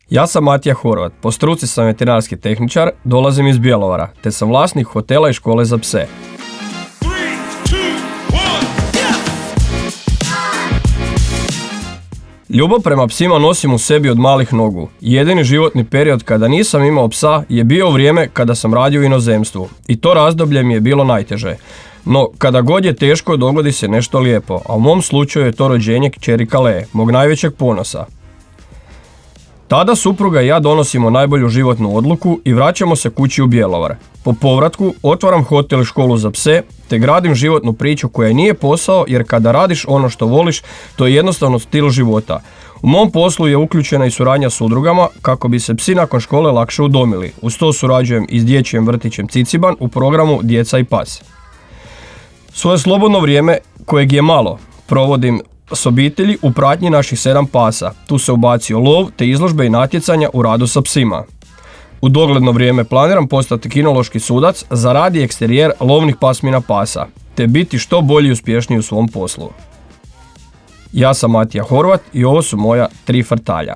Ja sam Matija Horvat, po struci sam veterinarski tehničar, dolazim iz Bjelovara, te sam vlasnik hotela i škole za pse. Ljubav prema psima nosim u sebi od malih nogu. Jedini životni period kada nisam imao psa je bio vrijeme kada sam radio u inozemstvu. I to razdoblje mi je bilo najteže. No, kada god je teško, dogodi se nešto lijepo, a u mom slučaju je to rođenje kćeri Kale, mog najvećeg ponosa. Tada supruga i ja donosimo najbolju životnu odluku i vraćamo se kući u Bjelovar. Po povratku otvaram hotel i školu za pse, te gradim životnu priču koja nije posao, jer kada radiš ono što voliš, to je jednostavno stil života. U mom poslu je uključena i suradnja s udrugama kako bi se psi nakon škole lakše udomili. Uz to surađujem i s dječjim vrtićem Ciciban u programu Djeca i pas. Svoje slobodno vrijeme, kojeg je malo, provodim s obitelji u pratnji naših 7 pasa. Tu se ubacio lov te izložbe i natjecanja u radu sa psima. U dogledno vrijeme planiram postati kinološki sudac za rad i eksterijer lovnih pasmina pasa, te biti što bolji i uspješniji u svom poslu. Ja sam Matija Horvat i ovo su moja 3 frtalja.